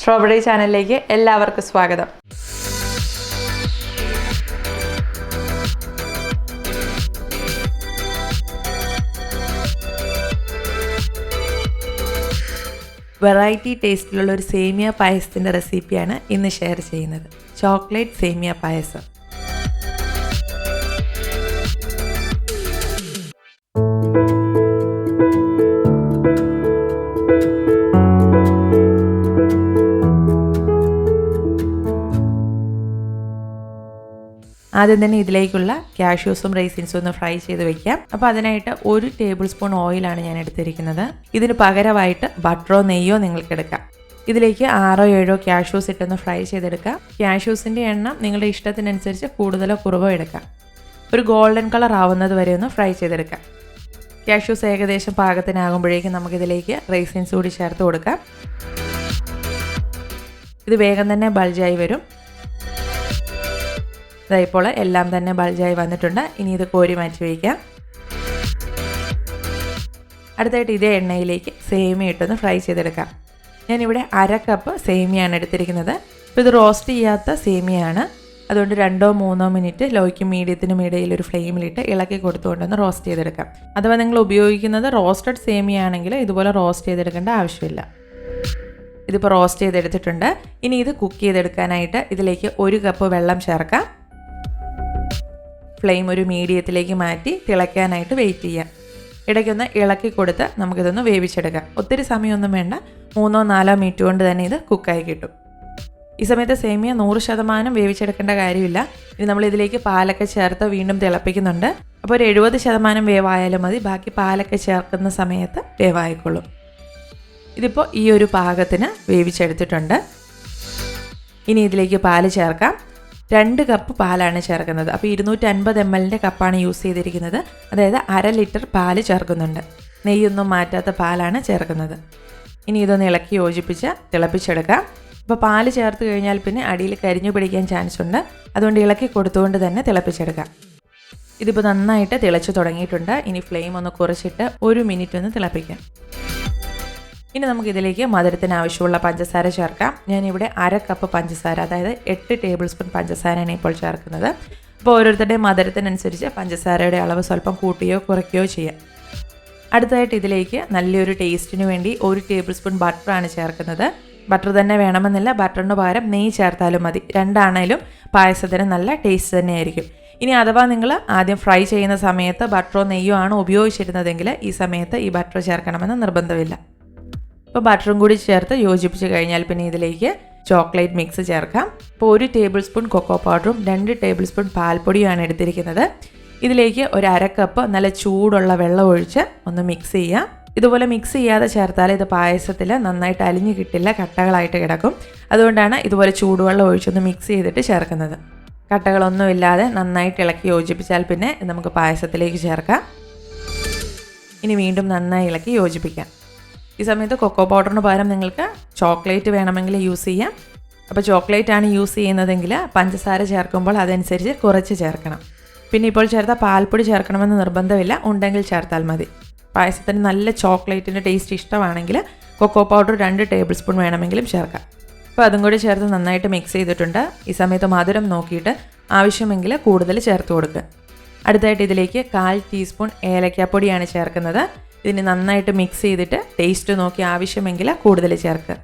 Strawberry ചാനലിലേക്ക് എല്ലാവർക്കും സ്വാഗതം. വെറൈറ്റി ടേസ്റ്റിലുള്ള ഒരു സേമിയ പായസത്തിൻ്റെ റെസിപ്പിയാണ് ഇന്ന് ഷെയർ ചെയ്യുന്നത്. ചോക്ലേറ്റ് സേമിയ പായസം. ആദ്യം തന്നെ ഇതിലേക്കുള്ള കാഷ്യൂസും റൈസിൻസും ഒന്ന് ഫ്രൈ ചെയ്ത് വെക്കാം. അപ്പോൾ അതിനായിട്ട് 1 ടേബിൾ സ്പൂൺ ഓയിലാണ് ഞാൻ എടുത്തിരിക്കുന്നത്. ഇതിന് പകരമായിട്ട് ബട്ടറോ നെയ്യോ നിങ്ങൾക്ക് എടുക്കാം. ഇതിലേക്ക് 6-7 കാഷ്യൂസ് ഇട്ടൊന്ന് ഫ്രൈ ചെയ്തെടുക്കാം. കാഷ്യൂസിൻ്റെ എണ്ണം നിങ്ങളുടെ ഇഷ്ടത്തിനനുസരിച്ച് കൂടുതലോ കുറവോ എടുക്കാം. ഒരു ഗോൾഡൻ കളർ ആവുന്നത് വരെ ഒന്ന് ഫ്രൈ ചെയ്തെടുക്കാം. കാഷ്യൂസ് ഏകദേശം പാകത്തിനാകുമ്പോഴേക്കും നമുക്കിതിലേക്ക് റൈസിൻസ് കൂടി ചേർത്ത് കൊടുക്കാം. ഇത് വേഗം തന്നെ ബൾജായി വരും. ഇപ്പോൾ എല്ലാം തന്നെ ബൾജായി വന്നിട്ടുണ്ട്. ഇനി ഇത് കോരി മാറ്റി വയ്ക്കാം. അടുത്തായിട്ട് ഇതേ എണ്ണയിലേക്ക് സേമിയ ഇട്ടൊന്ന് ഫ്രൈ ചെയ്തെടുക്കാം. ഞാനിവിടെ 1/2 കപ്പ് സേമിയാണ് എടുത്തിരിക്കുന്നത്. അപ്പോൾ ഇത് റോസ്റ്റ് ചെയ്യാത്ത സേമിയാണ്. അതുകൊണ്ട് 2-3 മിനിറ്റ് ലോയ്ക്കും മീഡിയത്തിനും ഇടയിൽ ഒരു ഫ്ലെയിമിലിട്ട് ഇളക്കി കൊടുത്തുകൊണ്ടൊന്ന് റോസ്റ്റ് ചെയ്തെടുക്കാം. അഥവാ നിങ്ങൾ ഉപയോഗിക്കുന്നത് റോസ്റ്റഡ് സേമിയ ആണെങ്കിൽ ഇതുപോലെ റോസ്റ്റ് ചെയ്തെടുക്കേണ്ട ആവശ്യമില്ല. ഇതിപ്പോൾ റോസ്റ്റ് ചെയ്തെടുത്തിട്ടുണ്ട്. ഇനി ഇത് കുക്ക് ചെയ്തെടുക്കാനായിട്ട് ഇതിലേക്ക് 1 കപ്പ് വെള്ളം ചേർക്കാം. ഫ്ലെയിം ഒരു മീഡിയത്തിലേക്ക് മാറ്റി തിളയ്ക്കാനായിട്ട് വെയിറ്റ് ചെയ്യാം. ഇടയ്ക്കൊന്ന് ഇളക്കി കൊടുത്ത് നമുക്കിതൊന്ന് വേവിച്ചെടുക്കാം. ഒത്തിരി സമയമൊന്നും വേണ്ട, 3-4 മിനിറ്റ് കൊണ്ട് തന്നെ ഇത് കുക്കായി കിട്ടും. ഈ സമയത്ത് സേമിയ 100% വേവിച്ചെടുക്കേണ്ട കാര്യമില്ല. ഇനി നമ്മൾ ഇതിലേക്ക് പാലൊക്കെ ചേർത്ത് വീണ്ടും തിളപ്പിക്കുന്നുണ്ട്. അപ്പോൾ ഒരു 70% വേവായാലും മതി. ബാക്കി പാലൊക്കെ ചേർക്കുന്ന സമയത്ത് വേവായിക്കൊള്ളും. ഇതിപ്പോൾ ഈ ഒരു പാകത്തിന് വേവിച്ചെടുത്തിട്ടുണ്ട്. ഇനി ഇതിലേക്ക് പാല് ചേർക്കാം. 2 കപ്പ് പാലാണ് ചേർക്കുന്നത്. അപ്പോൾ 250 ml കപ്പാണ് യൂസ് ചെയ്തിരിക്കുന്നത്. അതായത് 1/2 ലിറ്റർ പാല് ചേർക്കുന്നുണ്ട്. നെയ്യൊന്നും മാറ്റാത്ത പാലാണ് ചേർക്കുന്നത്. ഇനി ഇതൊന്ന് ഇളക്കി യോജിപ്പിച്ച് തിളപ്പിച്ചെടുക്കാം. അപ്പോൾ പാല് ചേർത്ത് കഴിഞ്ഞാൽ പിന്നെ അടിയിൽ കരിഞ്ഞു പിടിക്കാൻ ചാൻസ് ഉണ്ട്. അതുകൊണ്ട് ഇളക്കി കൊടുത്തുകൊണ്ട് തന്നെ തിളപ്പിച്ചെടുക്കാം. ഇതിപ്പോൾ നന്നായിട്ട് തിളച്ച് തുടങ്ങിയിട്ടുണ്ട്. ഇനി ഫ്ലെയിം ഒന്ന് കുറച്ചിട്ട് 1 മിനിറ്റ് ഒന്ന് തിളപ്പിക്കാം. ഇനി നമുക്കിതിലേക്ക് മധുരത്തിന് ആവശ്യമുള്ള പഞ്ചസാര ചേർക്കാം. ഞാനിവിടെ 1/2 കപ്പ് പഞ്ചസാര, അതായത് 8 ടേബിൾ സ്പൂൺ പഞ്ചസാരയാണ് ഇപ്പോൾ ചേർക്കുന്നത്. അപ്പോൾ ഓരോരുത്തരുടെയും മധുരത്തിനനുസരിച്ച് പഞ്ചസാരയുടെ അളവ് സ്വല്പം കൂട്ടുകയോ കുറയ്ക്കുകയോ ചെയ്യാം. അടുത്തതായിട്ട് ഇതിലേക്ക് നല്ലൊരു ടേസ്റ്റിന് വേണ്ടി 1 ടേബിൾ സ്പൂൺ ബട്ടറാണ് ചേർക്കുന്നത്. ബട്ടർ തന്നെ വേണമെന്നില്ല, ബട്ടറിന് പകരം നെയ്യ് ചേർത്താലും മതി. രണ്ടാണേലും പായസത്തിന് നല്ല ടേസ്റ്റ് തന്നെയായിരിക്കും. ഇനി അഥവാ നിങ്ങൾ ആദ്യം ഫ്രൈ ചെയ്യുന്ന സമയത്ത് ബട്ടറോ നെയ്യോ ആണ് ഉപയോഗിച്ചിരുന്നതെങ്കിൽ ഈ സമയത്ത് ഈ ബട്ടർ ചേർക്കണമെന്ന് നിർബന്ധമില്ല. അപ്പോൾ ബട്ടറും കൂടി ചേർത്ത് യോജിപ്പിച്ച് കഴിഞ്ഞാൽ പിന്നെ ഇതിലേക്ക് ചോക്ലേറ്റ് മിക്സ് ചേർക്കാം. അപ്പോൾ 1 ടേബിൾ സ്പൂൺ കൊക്കോ പൗഡറും 2 ടേബിൾ സ്പൂൺ പാൽപ്പൊടിയുമാണ് എടുത്തിരിക്കുന്നത്. ഇതിലേക്ക് ഒരു 1/2 കപ്പ് നല്ല ചൂടുള്ള വെള്ളം ഒഴിച്ച് ഒന്ന് മിക്സ് ചെയ്യാം. ഇതുപോലെ മിക്സ് ചെയ്യാതെ ചേർത്താൽ ഇത് പായസത്തിൽ നന്നായിട്ട് അലിഞ്ഞു കിട്ടില്ല, കട്ടകളായിട്ട് കിടക്കും. അതുകൊണ്ടാണ് ഇതുപോലെ ചൂടുവെള്ളം ഒഴിച്ചൊന്ന് മിക്സ് ചെയ്തിട്ട് ചേർക്കുന്നത്. കട്ടകളൊന്നുമില്ലാതെ നന്നായിട്ട് ഇളക്കി യോജിപ്പിച്ചാൽ പിന്നെ നമുക്ക് പായസത്തിലേക്ക് ചേർക്കാം. ഇനി വീണ്ടും നന്നായി ഇളക്കി യോജിപ്പിക്കാം. ഈ സമയത്ത് കൊക്കോ പൗഡറിന് പകരം നിങ്ങൾക്ക് ചോക്ലേറ്റ് വേണമെങ്കിൽ യൂസ് ചെയ്യാം. അപ്പോൾ ചോക്ലേറ്റ് ആണ് യൂസ് ചെയ്യുന്നതെങ്കിൽ പഞ്ചസാര ചേർക്കുമ്പോൾ അതനുസരിച്ച് കുറച്ച് ചേർക്കണം. പിന്നെ ഇപ്പോൾ ചേർത്ത പാൽപ്പൊടി ചേർക്കണമെന്ന് നിർബന്ധമില്ല, ഉണ്ടെങ്കിൽ ചേർത്താൽ മതി. പായസത്തിന് നല്ല ചോക്ലേറ്റിൻ്റെ ടേസ്റ്റ് ഇഷ്ടമാണെങ്കിൽ കൊക്കോ പൗഡർ 2 ടേബിൾ സ്പൂൺ വേണമെങ്കിലും ചേർക്കാം. അപ്പോൾ അതും കൂടി ചേർത്ത് നന്നായിട്ട് മിക്സ് ചെയ്തിട്ടുണ്ട്. ഈ സമയത്ത് മധുരം നോക്കിയിട്ട് ആവശ്യമെങ്കിൽ കൂടുതൽ ചേർത്ത് കൊടുക്കുക. അടുത്തായിട്ട് ഇതിലേക്ക് 1/4 ടീസ്പൂൺ ഏലക്കാപ്പൊടിയാണ് ചേർക്കുന്നത്. ഇതിന് നന്നായിട്ട് മിക്സ് ചെയ്തിട്ട് ടേസ്റ്റ് നോക്കി ആവശ്യമെങ്കിൽ കൂടുതൽ ചേർക്കുക.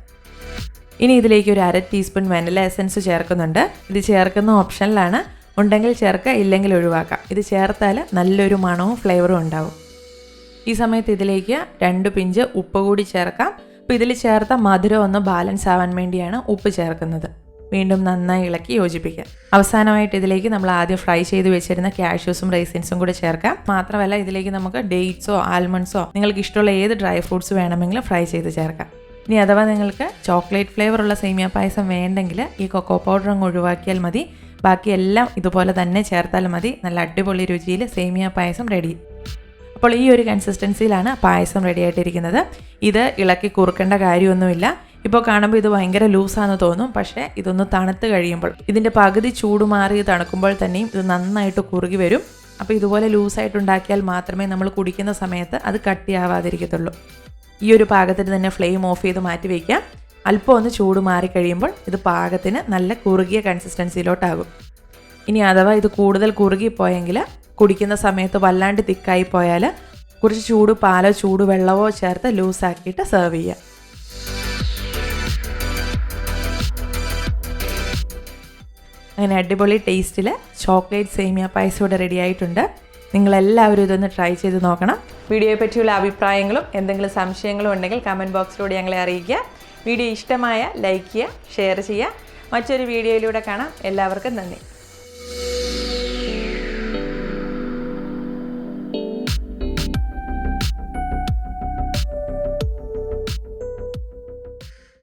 ഇനി ഇതിലേക്ക് ഒരു 1/2 ടീസ്പൂൺ വാനില എസൻസ് ചേർക്കുന്നുണ്ട്. ഇത് ചേർക്കുന്ന ഓപ്ഷനിലാണ്, ഉണ്ടെങ്കിൽ ചേർക്കുക, ഇല്ലെങ്കിൽ ഒഴിവാക്കാം. ഇത് ചേർത്താൽ നല്ലൊരു മണവും ഫ്ലേവറും ഉണ്ടാവും. ഈ സമയത്ത് ഇതിലേക്ക് 2 പിഞ്ച് ഉപ്പ് കൂടി ചേർക്കാം. അപ്പോൾ ഇതിൽ ചേർത്ത മധുരം ഒന്ന് ബാലൻസ് ആവാൻ വേണ്ടിയാണ് ഉപ്പ് ചേർക്കുന്നത്. വീണ്ടും നന്നായി ഇളക്കി യോജിപ്പിക്കുക. അവസാനമായിട്ട് ഇതിലേക്ക് നമ്മൾ ആദ്യം ഫ്രൈ ചെയ്ത് വെച്ചിരുന്ന കാഷ്യൂസും റൈസിൻസും കൂടി ചേർക്കാം. മാത്രമല്ല ഇതിലേക്ക് നമുക്ക് ഡേറ്റ്സോ ആൽമണ്ട്സോ നിങ്ങൾക്ക് ഇഷ്ടമുള്ള ഏത് ഡ്രൈ ഫ്രൂട്ട്സ് വേണമെങ്കിലും ഫ്രൈ ചെയ്ത് ചേർക്കാം. ഇനി അഥവാ നിങ്ങൾക്ക് ചോക്ലേറ്റ് ഫ്ലേവറുള്ള സേമിയ പായസം വേണ്ടെങ്കിൽ ഈ കൊക്കോ പൗഡർ അങ്ങ് ഒഴിവാക്കിയാൽ മതി. ബാക്കിയെല്ലാം ഇതുപോലെ തന്നെ ചേർത്താൽ മതി. നല്ല അടിപൊളി രുചിയിൽ സേമിയ പായസം റെഡി. അപ്പോൾ ഈ ഒരു കൺസിസ്റ്റൻസിയിലാണ് പായസം റെഡി ആയിട്ടിരിക്കുന്നത്. ഇത് ഇളക്കി കുറുക്കേണ്ട കാര്യമൊന്നുമില്ല. ഇപ്പോൾ കാണുമ്പോൾ ഇത് ഭയങ്കര ലൂസാണെന്ന് തോന്നും. പക്ഷേ ഇതൊന്ന് തണുത്ത് കഴിയുമ്പോൾ, ഇതിൻ്റെ പകുതി ചൂട് മാറി തണുക്കുമ്പോൾ തന്നെയും ഇത് നന്നായിട്ട് കുറുകി വരും. അപ്പോൾ ഇതുപോലെ ലൂസായിട്ടുണ്ടാക്കിയാൽ മാത്രമേ നമ്മൾ കുടിക്കുന്ന സമയത്ത് അത് കട്ടിയാവാതിരിക്കത്തുള്ളൂ. ഈ ഒരു പാകത്തിന് തന്നെ ഫ്ലെയിം ഓഫ് ചെയ്ത് മാറ്റി വയ്ക്കാം. അല്പം ഒന്ന് ചൂട് മാറിക്കഴിയുമ്പോൾ ഇത് പാകത്തിന് നല്ല കുറുകിയ കൺസിസ്റ്റൻസിയിലോട്ടാകും. ഇനി അഥവാ ഇത് കൂടുതൽ കുറുകിപ്പോയെങ്കിൽ കുടിക്കുന്ന സമയത്ത് വല്ലാണ്ട് തിക്കായി പോയാൽ കുറച്ച് ചൂട് പാലോ ചൂട് വെള്ളമോ ചേർത്ത് ലൂസാക്കിയിട്ട് സെർവ് ചെയ്യുക. അങ്ങനെ അടിപൊളി ടേസ്റ്റിൽ ചോക്ലേറ്റ് സേമിയ പായസം ഇവിടെ റെഡി ആയിട്ടുണ്ട്. നിങ്ങളെല്ലാവരും ഇതൊന്ന് ട്രൈ ചെയ്ത് നോക്കണം. വീഡിയോയെ പറ്റിയുള്ള അഭിപ്രായങ്ങളും എന്തെങ്കിലും സംശയങ്ങളും ഉണ്ടെങ്കിൽ കമൻറ്റ് ബോക്സിലൂടെ ഞങ്ങളെ അറിയിക്കുക. വീഡിയോ ഇഷ്ടമായ ലൈക്ക് ചെയ്യുക, ഷെയർ ചെയ്യുക. മറ്റൊരു വീഡിയോയിലൂടെ കാണാം. എല്ലാവർക്കും നന്ദി.